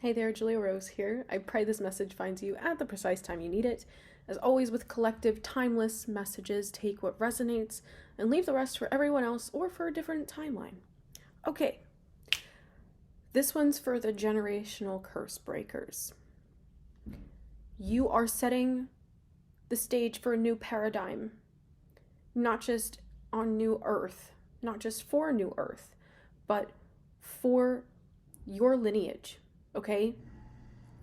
Hey there, Julia Rose here. I pray this message finds you at the precise time you need it. As always, with collective, timeless messages, take what resonates and leave the rest for everyone else or for a different timeline. Okay, this one's for the generational curse breakers. You are setting the stage for a new paradigm, not just on New Earth, not just for New Earth, but for your lineage. Okay?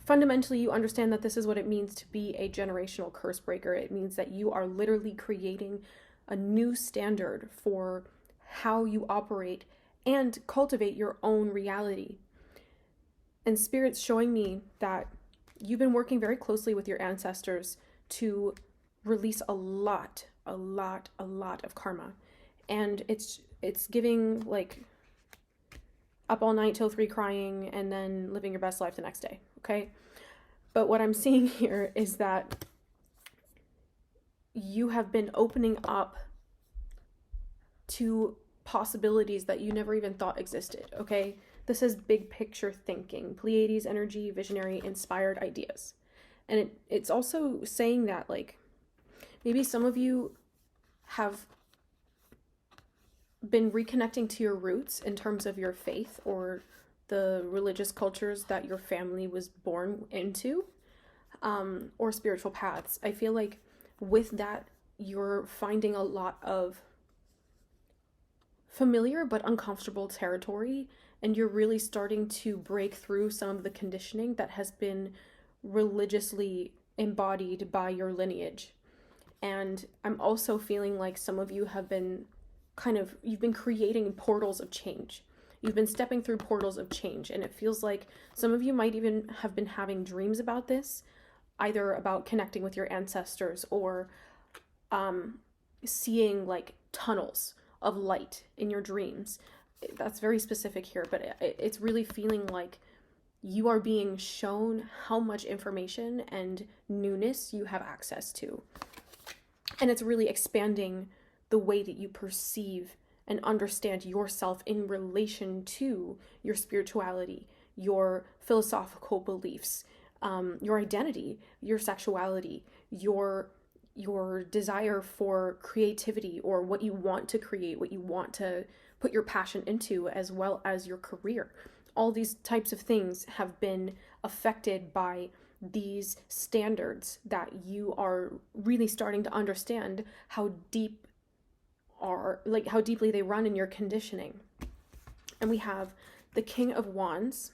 Fundamentally, you understand that this is what it means to be a generational curse breaker. It means that you are literally creating a new standard for how you operate and cultivate your own reality. And Spirit's showing me that you've been working very closely with your ancestors to release a lot of karma. And it's giving like up all night till 3 crying and then living your best life the next day, okay? But what I'm seeing here is that you have been opening up to possibilities that you never even thought existed, okay? This is big picture thinking, Pleiades energy, visionary, inspired ideas. And it's also saying that, like, maybe some of you have been reconnecting to your roots in terms of your faith or the religious cultures that your family was born into, or spiritual paths. I feel like with that, you're finding a lot of familiar but uncomfortable territory, and you're really starting to break through some of the conditioning that has been religiously embodied by your lineage. And I'm also feeling like some of you have been you've been creating portals of change. You've been stepping through portals of change, and it feels like some of you might even have been having dreams about this, either about connecting with your ancestors or seeing like tunnels of light in your dreams. That's very specific here, but it's really feeling like you are being shown how much information and newness you have access to. And it's really expanding the way that you perceive and understand yourself in relation to your spirituality, your philosophical beliefs, your identity, your sexuality, your desire for creativity, or what you want to create, what you want to put your passion into, as well as your career. All these types of things have been affected by these standards that you are really starting to understand how deeply they run in your conditioning. And we have the King of Wands,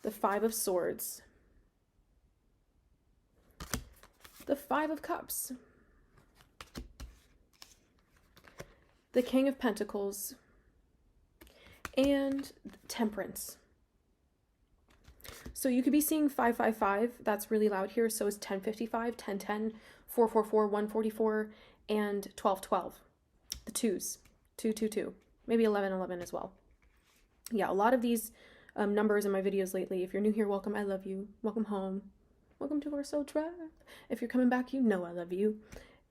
the Five of Swords, the Five of Cups, the King of Pentacles, and Temperance. So you could be seeing 555, that's really loud here, so is 1055, 1010, 444, 144, and 1212. The twos, 222, maybe 1111 as well. Yeah, a lot of these numbers in my videos lately. If you're new here, welcome, I love you. Welcome home. Welcome to our soul tribe. If you're coming back, you know I love you.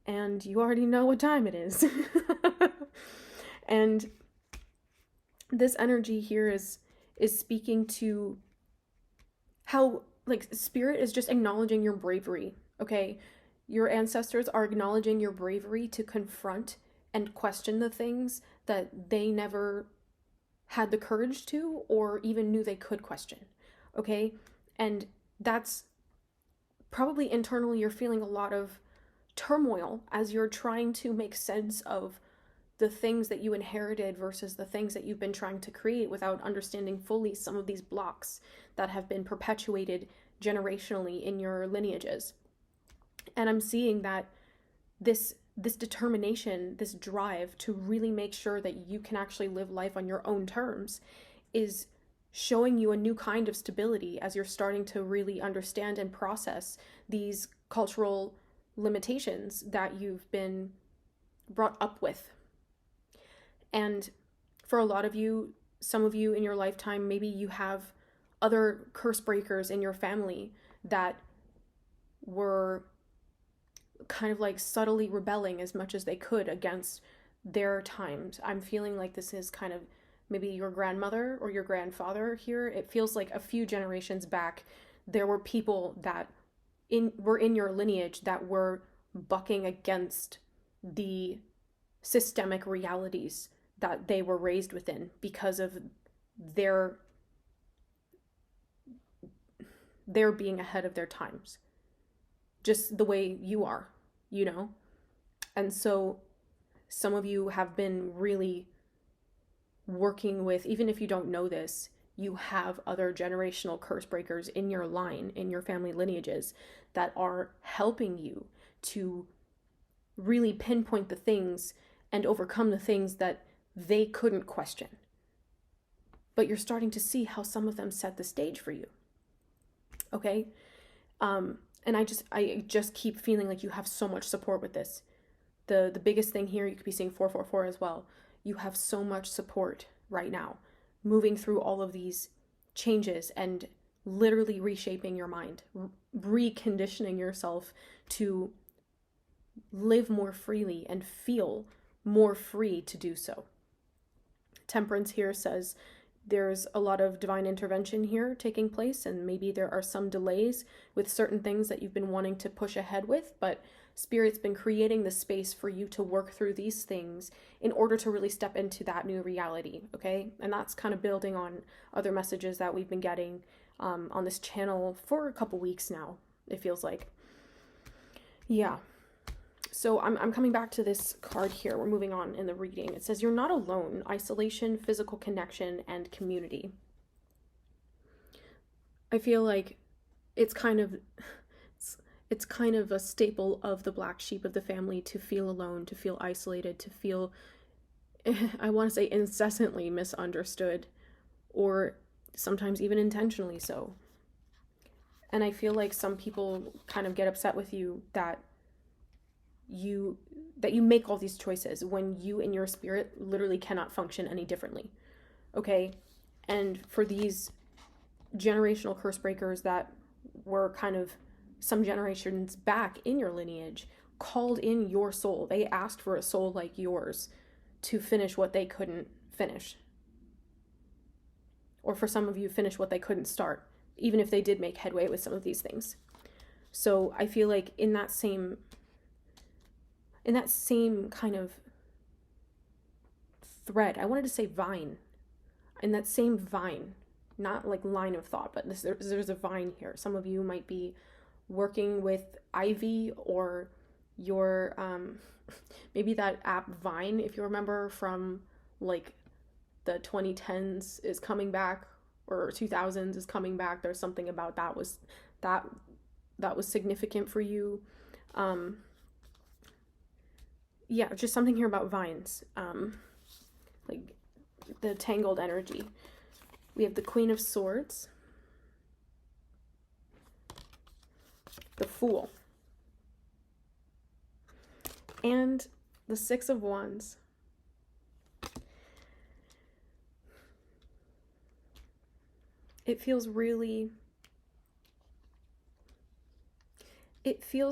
And you already know what time it is. And this energy here is speaking to how, like, Spirit is just acknowledging your bravery, okay? Your ancestors are acknowledging your bravery to confront and question the things that they never had the courage to or even knew they could question, okay? And that's probably internally you're feeling a lot of turmoil as you're trying to make sense of the things that you inherited versus the things that you've been trying to create without understanding fully some of these blocks that have been perpetuated generationally in your lineages. And I'm seeing that this determination, this drive to really make sure that you can actually live life on your own terms is showing you a new kind of stability as you're starting to really understand and process these cultural limitations that you've been brought up with. And for a lot of you, some of you in your lifetime, maybe you have other curse breakers in your family that were kind of like subtly rebelling as much as they could against their times. I'm feeling like this is kind of maybe your grandmother or your grandfather here. It feels like a few generations back, there were people that were in your lineage that were bucking against the systemic realities that they were raised within because of their being ahead of their times, just the way you are, you know? And so some of you have been really working with, even if you don't know this, you have other generational curse breakers in your line, in your family lineages, that are helping you to really pinpoint the things and overcome the things that they couldn't question. But you're starting to see how some of them set the stage for you. Okay? And I just keep feeling like you have so much support with this. The biggest thing here, you could be seeing 444 as well. You have so much support right now, moving through all of these changes and literally reshaping your mind, reconditioning yourself to live more freely and feel more free to do so. Temperance here says there's a lot of divine intervention here taking place, and maybe there are some delays with certain things that you've been wanting to push ahead with, but Spirit's been creating the space for you to work through these things in order to really step into that new reality, okay? And that's kind of building on other messages that we've been getting on this channel for a couple weeks now, it feels like. Yeah. So I'm coming back to this card here. We're moving on in the reading. It says, you're not alone. Isolation, physical connection, and community. I feel like it's kind of a staple of the black sheep of the family to feel alone, to feel isolated, to feel, I want to say, incessantly misunderstood, or sometimes even intentionally so. And I feel like some people kind of get upset with you that you make all these choices when you in your spirit literally cannot function any differently. Okay? And for these generational curse breakers that were kind of some generations back in your lineage, called in your soul. They asked for a soul like yours to finish what they couldn't finish. Or for some of you, finish what they couldn't start, even if they did make headway with some of these things. So I feel like in that same kind of thread, I wanted to say vine, in that same vine, not like line of thought, but there's a vine here. Some of you might be working with ivy, or your maybe that app Vine, if you remember from like the 2010s, is coming back, or 2000s is coming back. There's something about that was significant for you. Yeah, just something here about vines, like the tangled energy. We have the Queen of Swords, the Fool, and the Six of Wands. It feels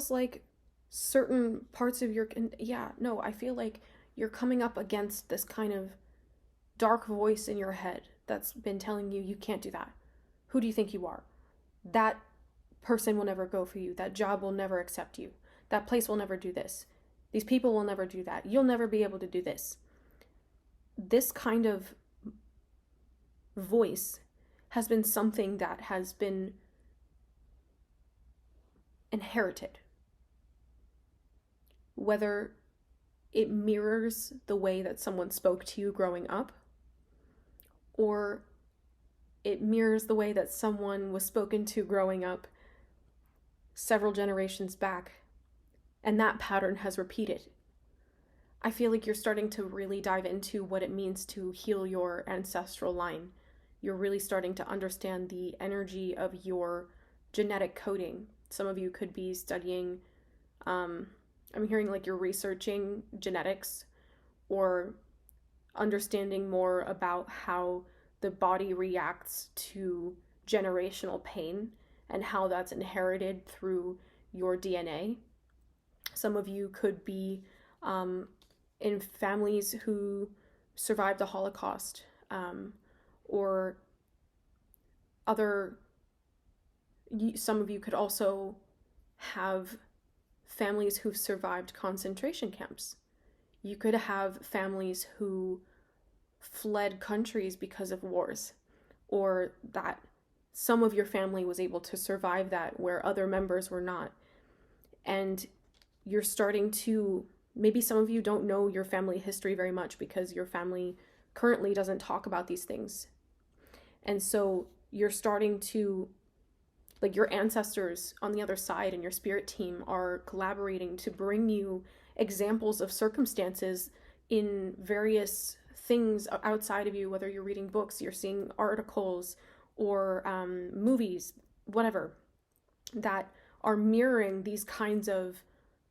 like certain parts of your, I feel like you're coming up against this kind of dark voice in your head that's been telling you can't do that. Who do you think you are? That person will never go for you. That job will never accept you. That place will never do this. These people will never do that. You'll never be able to do this. This kind of voice has been something that has been inherited. Whether it mirrors the way that someone spoke to you growing up, or it mirrors the way that someone was spoken to growing up several generations back, and that pattern has repeated. I feel like you're starting to really dive into what it means to heal your ancestral line. You're really starting to understand the energy of your genetic coding. Some of you could be studying, I'm hearing like you're researching genetics, or understanding more about how the body reacts to generational pain and how that's inherited through your DNA. Some of you could be in families who survived the Holocaust. or some of you could also have families who've survived concentration camps. You could have families who fled countries because of wars, or that some of your family was able to survive that where other members were not. And you're starting to, maybe some of you don't know your family history very much because your family currently doesn't talk about these things. And so you're starting to, like, your ancestors on the other side and your spirit team are collaborating to bring you examples of circumstances in various things outside of you, whether you're reading books, you're seeing articles, or movies, whatever, that are mirroring these kinds of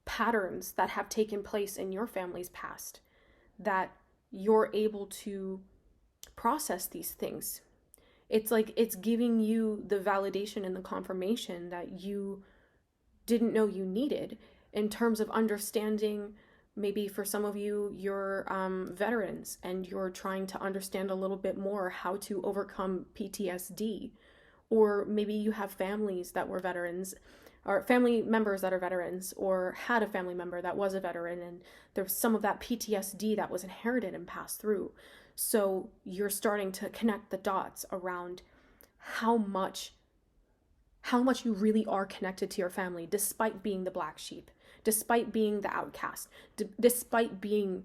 patterns that have taken place in your family's past, that you're able to process these things. It's like it's giving you the validation and the confirmation that you didn't know you needed in terms of understanding. Maybe for some of you, you're veterans and you're trying to understand a little bit more how to overcome PTSD. Or maybe you have families that were veterans, or family members that are veterans, or had a family member that was a veteran, and there's some of that PTSD that was inherited and passed through. So you're starting to connect the dots around how much you really are connected to your family, despite being the black sheep, despite being the outcast, despite being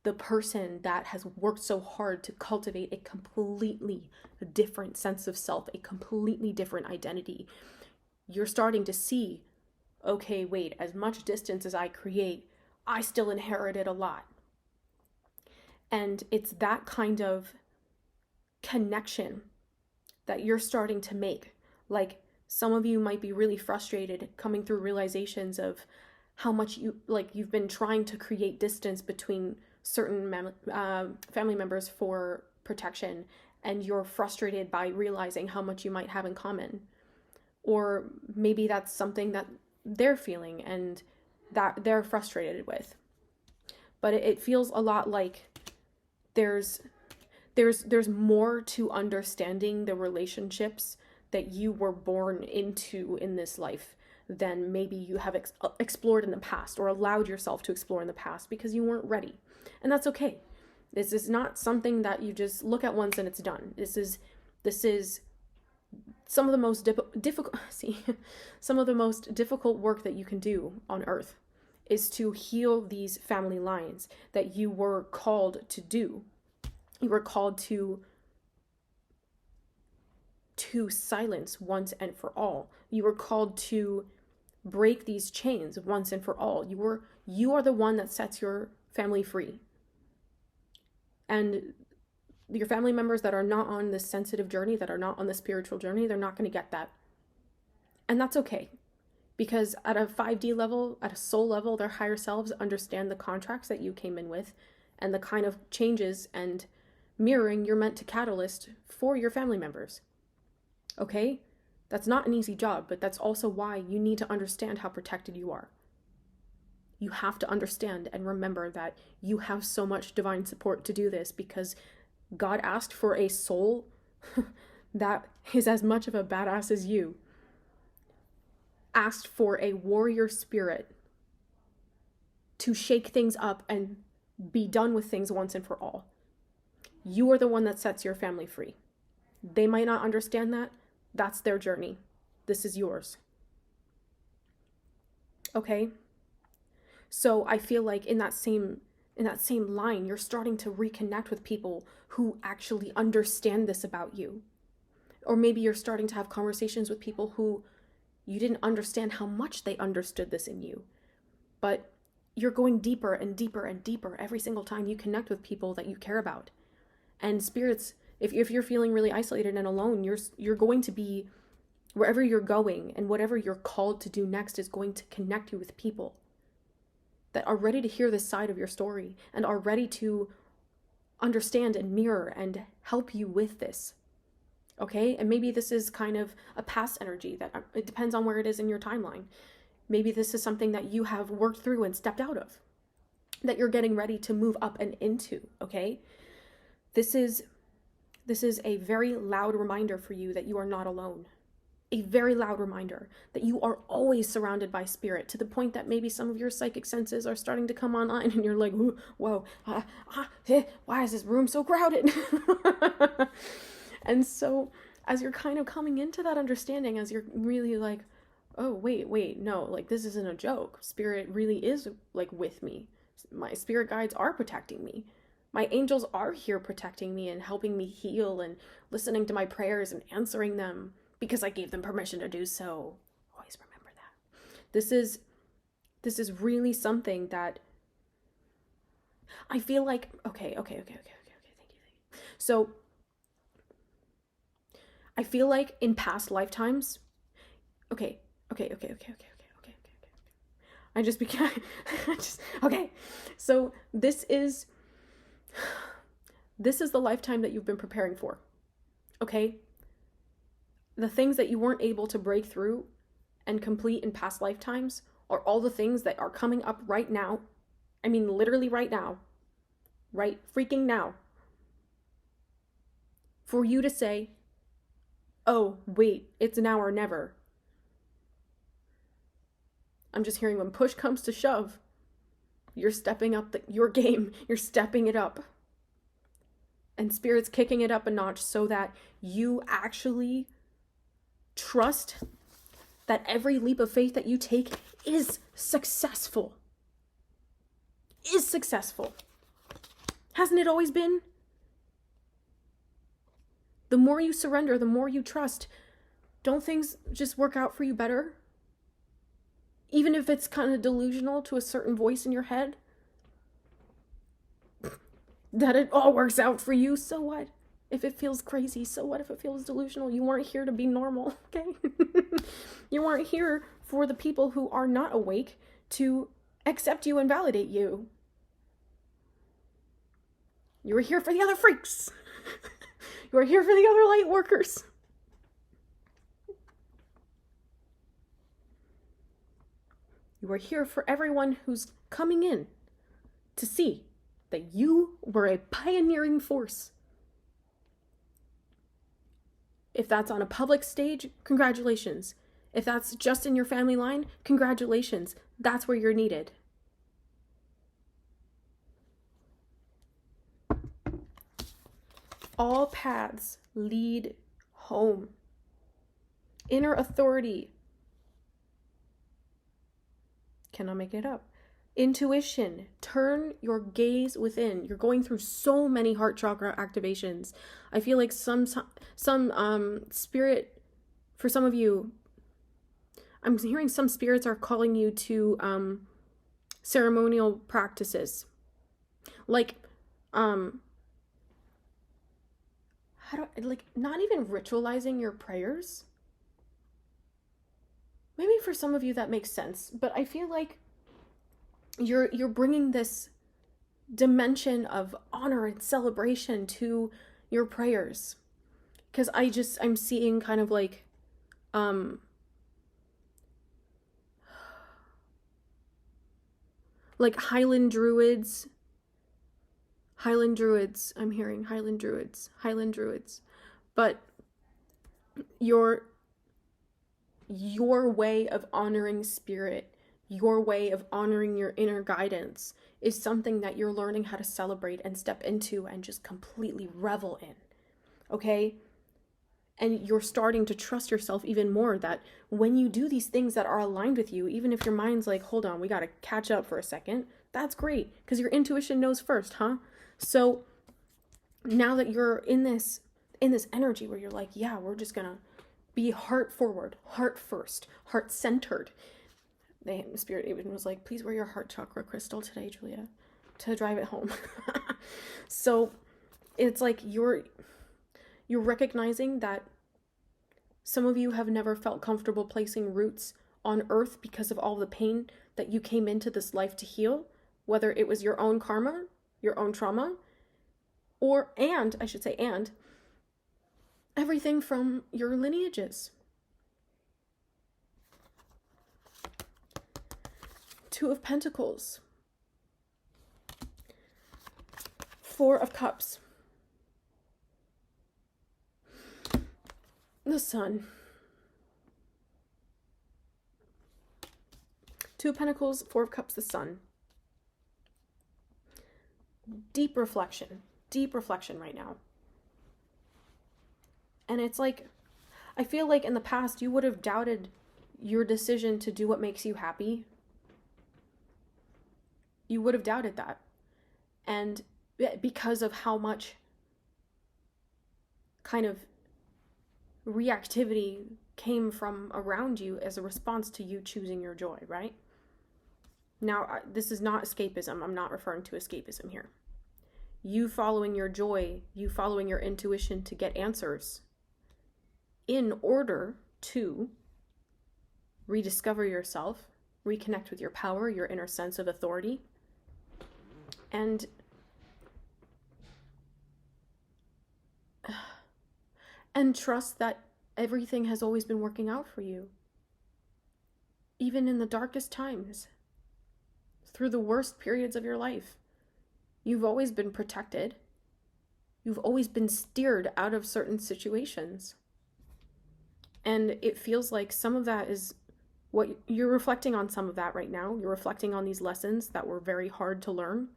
the person that has worked so hard to cultivate a completely different sense of self, a completely different identity. You're starting to see, okay, wait, as much distance as I create, I still inherited a lot. And it's that kind of connection that you're starting to make. Like, some of you might be really frustrated coming through realizations of how much you've been trying to create distance between certain family members for protection, and you're frustrated by realizing how much you might have in common. Or maybe that's something that they're feeling and that they're frustrated with. But it feels a lot like there's more to understanding the relationships that you were born into in this life than maybe you have explored in the past, or allowed yourself to explore in the past because you weren't ready. And that's okay. This is not something that you just look at once and it's done. This is some of the most some of the most difficult work that you can do on earth is to heal these family lines that you were called to do. You were called to silence once and for all. You were called to break these chains once and for all. You are the one that sets your family free. And your family members that are not on this sensitive journey, that are not on the spiritual journey, they're not going to get that. And that's okay. Because at a 5D level, at a soul level, their higher selves understand the contracts that you came in with and the kind of changes and mirroring you're meant to catalyst for your family members. Okay? That's not an easy job, but that's also why you need to understand how protected you are. You have to understand and remember that you have so much divine support to do this, because God asked for a soul that is as much of a badass as you. Asked for a warrior spirit to shake things up and be done with things once and for all. You are the one that sets your family free. They might not understand that. That's their journey. This is yours. Okay? So I feel like in that same line, you're starting to reconnect with people who actually understand this about you. Or maybe you're starting to have conversations with people who you didn't understand how much they understood this in you. But you're going deeper and deeper and deeper every single time you connect with people that you care about. And spirits, if you're feeling really isolated and alone, you're going to be, wherever you're going and whatever you're called to do next is going to connect you with people that are ready to hear this side of your story and are ready to understand and mirror and help you with this. Okay? And maybe this is kind of a past energy that it depends on where it is in your timeline. Maybe this is something that you have worked through and stepped out of, that you're getting ready to move up and into. Okay? This is This is a very loud reminder for you that you are not alone. A very loud reminder that you are always surrounded by spirit, to the point that maybe some of your psychic senses are starting to come online and you're like, whoa, why is this room so crowded? And so as you're kind of coming into that understanding, as you're really like, oh, wait, no, like this isn't a joke. Spirit really is like with me. My spirit guides are protecting me. My angels are here protecting me and helping me heal and listening to my prayers and answering them because I gave them permission to do so. Always remember that. This is really something that I feel like, okay, thank you. So I feel like in past lifetimes, okay. Okay. So this is the lifetime that you've been preparing for. Okay? The things that you weren't able to break through and complete in past lifetimes are all the things that are coming up right now. I mean, literally right now. Right freaking now. For you to say, oh, wait, it's now or never. I'm just hearing when push comes to shove, you're stepping up your game. You're stepping it up. And Spirit's kicking it up a notch so that you actually trust that every leap of faith that you take is successful. Is successful. Hasn't it always been? The more you surrender, the more you trust, don't things just work out for you better? Even if it's kind of delusional to a certain voice in your head? That it all works out for you, so what? If it feels crazy, so what if it feels delusional? You weren't here to be normal, okay? You weren't here for the people who are not awake to accept you and validate you. You were here for the other freaks. You were here for the other light workers. You are here for everyone who's coming in to see that you were a pioneering force. If that's on a public stage, congratulations. If that's just in your family line, congratulations. That's where you're needed. All paths lead home. Inner authority. Cannot make it up. Intuition. Turn your gaze within. You're going through so many heart chakra activations. I feel like some spirit, for some of you, I'm hearing some spirits are calling you to ceremonial practices. Like not even ritualizing your prayers. Maybe for some of you that makes sense, but I feel like you're bringing this dimension of honor and celebration to your prayers. Because I'm seeing kind of like Highland Druids. I'm hearing Highland Druids. But your way of honoring spirit, your way of honoring your inner guidance is something that you're learning how to celebrate and step into and just completely revel in. Okay? And you're starting to trust yourself even more, that when you do these things that are aligned with you, even if your mind's like, hold on, we got to catch up for a second, that's great, because your intuition knows first, huh? So now that you're in this energy where you're like, yeah, we're just gonna be heart forward, heart first, heart centered. The spirit even was like, please wear your heart chakra crystal today, Julia, to drive it home. So it's like you're recognizing that some of you have never felt comfortable placing roots on earth because of all the pain that you came into this life to heal, whether it was your own karma, your own trauma, and everything from your lineages. Two of Pentacles. Four of Cups. The Sun. Two of Pentacles, Four of Cups, the Sun. Deep reflection right now. And it's like, I feel like in the past you would have doubted your decision to do what makes you happy. You would have doubted that. And because of how much kind of reactivity came from around you as a response to you choosing your joy, right? Now, this is not escapism. I'm not referring to escapism here. You following your joy, you following your intuition to get answers in order to rediscover yourself, reconnect with your power, your inner sense of authority, and trust that everything has always been working out for you. Even in the darkest times, through the worst periods of your life, you've always been protected. You've always been steered out of certain situations. And it feels like some of that is what you're reflecting on. Some of that right now. You're reflecting on these lessons that were very hard to learn.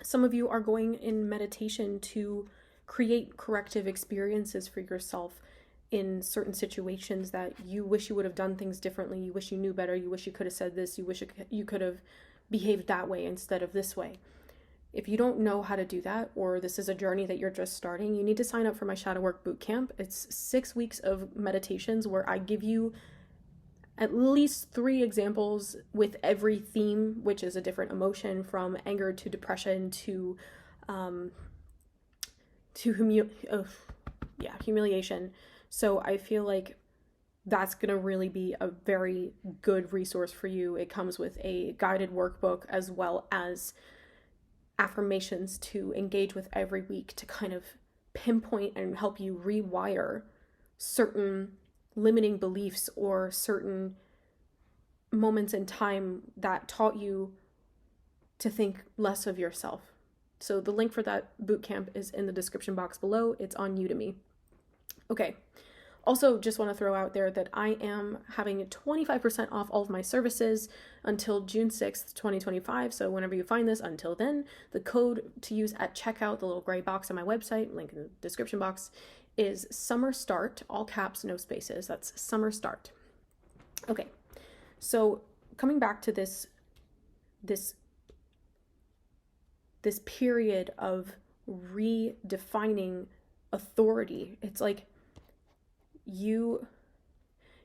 Some of you are going in meditation to create corrective experiences for yourself in certain situations that you wish you would have done things differently. You wish you knew better. You wish you could have said this. You wish you could have behaved that way instead of this way. If you don't know how to do that, or this is a journey that you're just starting, you need to sign up for my Shadow Work Bootcamp. It's 6 weeks of meditations where I give you at least 3 examples with every theme, which is a different emotion, from anger to depression to humiliation. So I feel like that's going to really be a very good resource for you. It comes with a guided workbook as well as affirmations to engage with every week to kind of pinpoint and help you rewire certain limiting beliefs or certain moments in time that taught you to think less of yourself. So the link for that bootcamp is in the description box below. It's on Udemy. Okay. Also, just want to throw out there that I am having 25% off all of my services until June 6th, 2025. So whenever you find this, until then, the code to use at checkout, the little gray box on my website, link in the description box, is Summer Start, all caps, no spaces. That's Summer Start. Okay, so coming back to this period of redefining authority, it's like you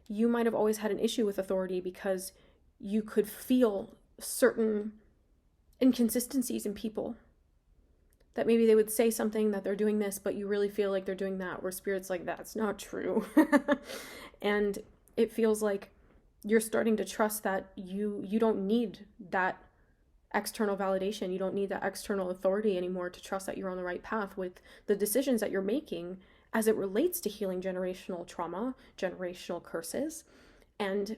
might have always had an issue with authority because you could feel certain inconsistencies in people. That maybe they would say something that they're doing this, but you really feel like they're doing that, where Spirit's like, that's not true. And it feels like you're starting to trust that you don't need that external validation. You don't need that external authority anymore to trust that you're on the right path with the decisions that you're making as it relates to healing generational trauma, generational curses, and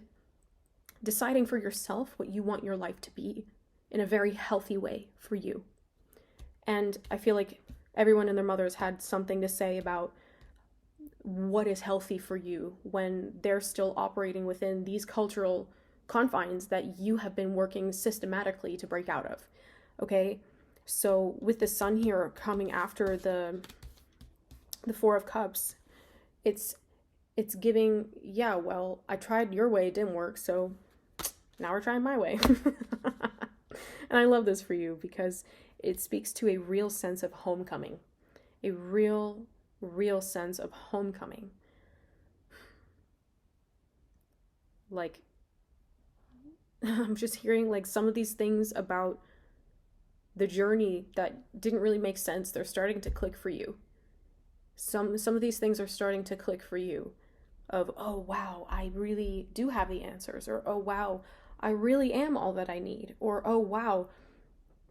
deciding for yourself what you want your life to be in a very healthy way for you. And I feel like everyone and their mothers had something to say about what is healthy for you when they're still operating within these cultural confines that you have been working systematically to break out of. Okay? So with the Sun here coming after the Four of Cups, it's giving, yeah, well, I tried your way, it didn't work, so now we're trying my way. And I love this for you because it speaks to a real sense of homecoming. A real sense of homecoming. Like, I'm just hearing like some of these things about the journey that didn't really make sense. They're starting to click for you. Some of these things are starting to click for you of, oh, wow, I really do have the answers. Or, oh, wow, I really am all that I need. Or, oh, wow,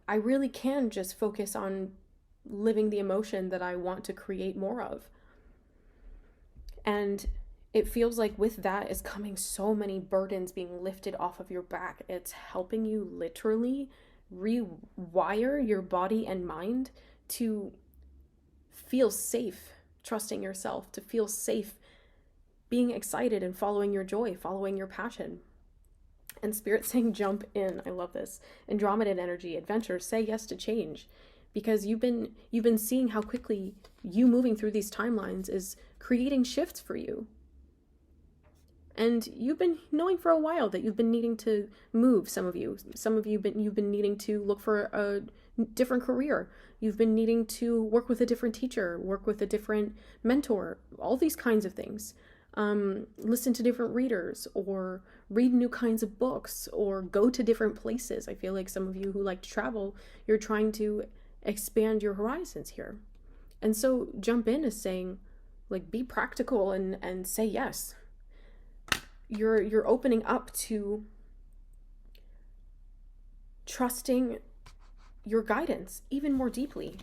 I really can just focus on living the emotion that I want to create more of. And it feels like with that is coming so many burdens being lifted off of your back. It's helping you literally rewire your body and mind to feel safe trusting yourself, to feel safe being excited and following your joy, following your passion. And Spirit saying jump in. I love this. Andromedan energy, adventure, say yes to change. Because you've been seeing how quickly you moving through these timelines is creating shifts for you. And you've been knowing for a while that you've been needing to move, some of you. Some of you, you've been needing to look for a different career. You've been needing to work with a different teacher, work with a different mentor, all these kinds of things. Listen to different readers, or read new kinds of books, or go to different places. I feel like some of you who like to travel, you're trying to expand your horizons here. And so jump in is saying, like, be practical and say yes. You're opening up to trusting your guidance even more deeply.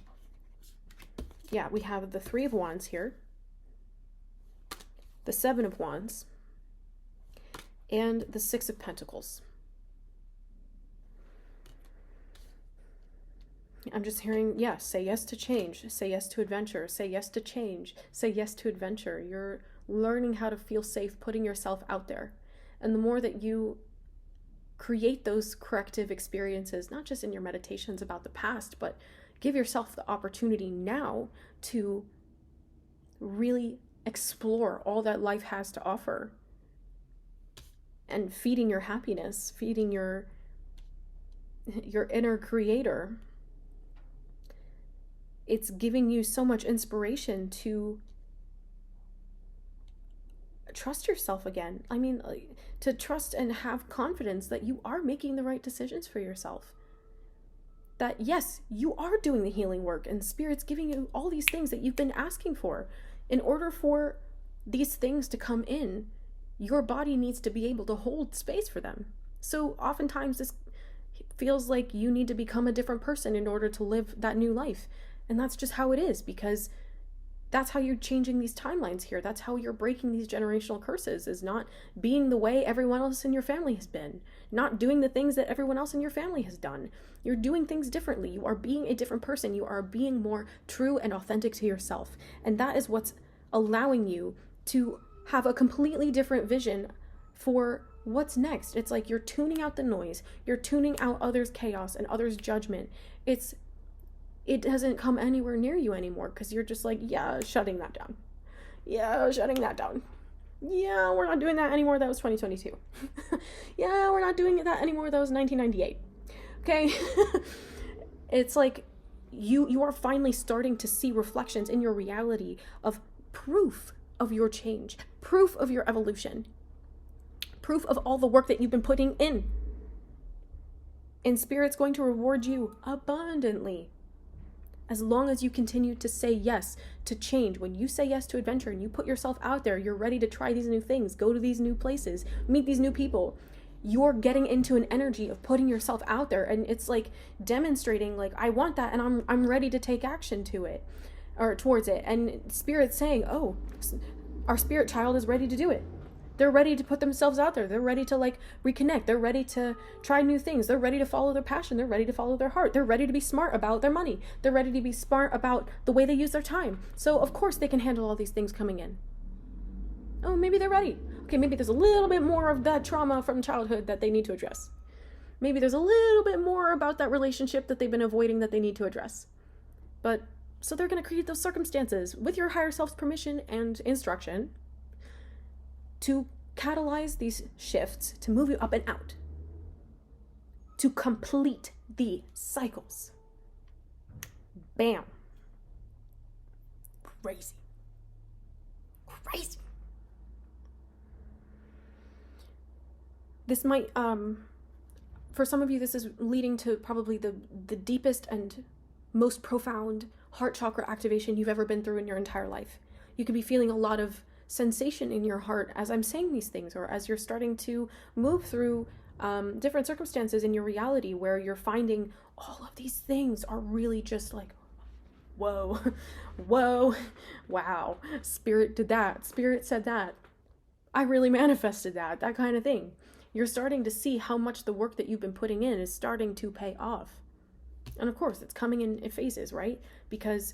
Yeah, we have the Three of Wands here, the Seven of Wands, and the Six of Pentacles. I'm just hearing, yes, say yes to change, say yes to adventure, say yes to change, say yes to adventure. You're learning how to feel safe, putting yourself out there. And the more that you create those corrective experiences, not just in your meditations about the past, but give yourself the opportunity now to really explore all that life has to offer. And feeding your happiness, feeding your inner creator. It's giving you so much inspiration to trust yourself again. I mean, to trust and have confidence that you are making the right decisions for yourself. That yes, you are doing the healing work, and Spirit's giving you all these things that you've been asking for. In order for these things to come in, your body needs to be able to hold space for them. So oftentimes this feels like you need to become a different person in order to live that new life. And that's just how it is, because that's how you're changing these timelines here. That's how you're breaking these generational curses, is not being the way everyone else in your family has been, not doing the things that everyone else in your family has done. You're doing things differently. You are being a different person. You are being more true and authentic to yourself. And that is what's allowing you to have a completely different vision for what's next. It's like you're tuning out the noise. You're tuning out others' chaos and others' judgment. It doesn't come anywhere near you anymore, because you're just like, yeah, shutting that down. Yeah, shutting that down. Yeah, we're not doing that anymore. That was 2022. Yeah, we're not doing that anymore. That was 1998. Okay? It's like you are finally starting to see reflections in your reality of proof of your change, proof of your evolution, proof of all the work that you've been putting in. And Spirit's going to reward you abundantly. As long as you continue to say yes to change. When you say yes to adventure and you put yourself out there, you're ready to try these new things, go to these new places, meet these new people. You're getting into an energy of putting yourself out there, and it's like demonstrating, like, I want that, and I'm ready to take action to it, or towards it. And Spirit's saying, oh, our spirit child is ready to do it. They're ready to put themselves out there. They're ready to reconnect. They're ready to try new things. They're ready to follow their passion. They're ready to follow their heart. They're ready to be smart about their money. They're ready to be smart about the way they use their time. So of course they can handle all these things coming in. Oh, maybe they're ready. Okay, maybe there's a little bit more of that trauma from childhood that they need to address. Maybe there's a little bit more about that relationship that they've been avoiding that they need to address. But so they're going to create those circumstances with your higher self's permission and instruction to catalyze these shifts, to move you up and out, to complete the cycles. Bam. Crazy. Crazy. This might, for some of you, this is leading to probably the deepest and most profound heart chakra activation you've ever been through in your entire life. You could be feeling a lot of sensation in your heart as I'm saying these things, or as you're starting to move through different circumstances in your reality where you're finding all of these things are really just like, whoa, whoa, wow, Spirit did that, Spirit said that, I really manifested that kind of thing. You're starting to see how much the work that you've been putting in is starting to pay off. And of course, it's coming in phases, right? Because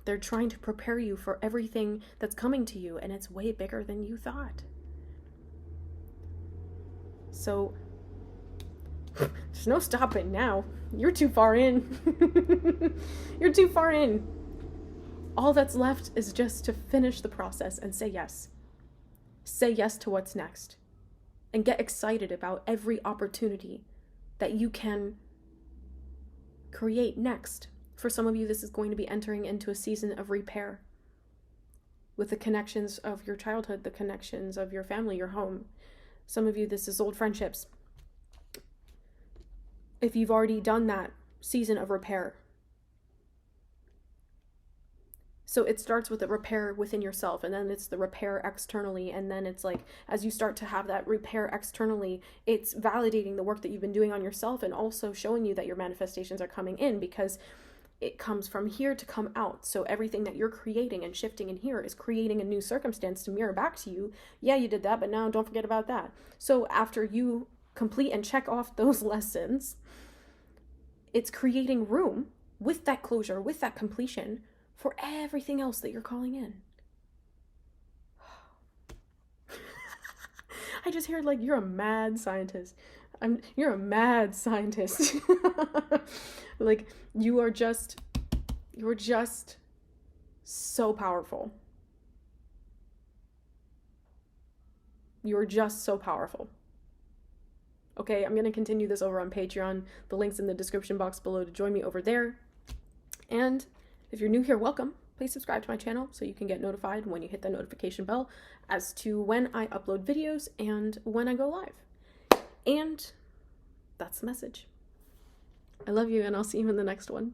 They're trying to prepare you for everything that's coming to you, and it's way bigger than you thought. So there's no stopping now. You're too far in. You're too far in. All that's left is just to finish the process and say yes. Say yes to what's next. And get excited about every opportunity that you can create next. For some of you, this is going to be entering into a season of repair with the connections of your childhood, the connections of your family, your home. Some of you, this is old friendships. If you've already done that season of repair. So it starts with the repair within yourself, and then it's the repair externally, and then it's like, as you start to have that repair externally, it's validating the work that you've been doing on yourself, and also showing you that your manifestations are coming in, because it comes from here to come out. So everything that you're creating and shifting in here is creating a new circumstance to mirror back to you. Yeah, you did that, but now don't forget about that. So after you complete and check off those lessons, it's creating room with that closure, with that completion, for everything else that you're calling in. I just heard like, you're a mad scientist. You're a mad scientist. Like, you're just so powerful. You're just so powerful. Okay, I'm going to continue this over on Patreon. The link's in the description box below to join me over there. And if you're new here, welcome. Please subscribe to my channel so you can get notified when you hit the notification bell as to when I upload videos and when I go live. And that's the message. I love you, and I'll see you in the next one.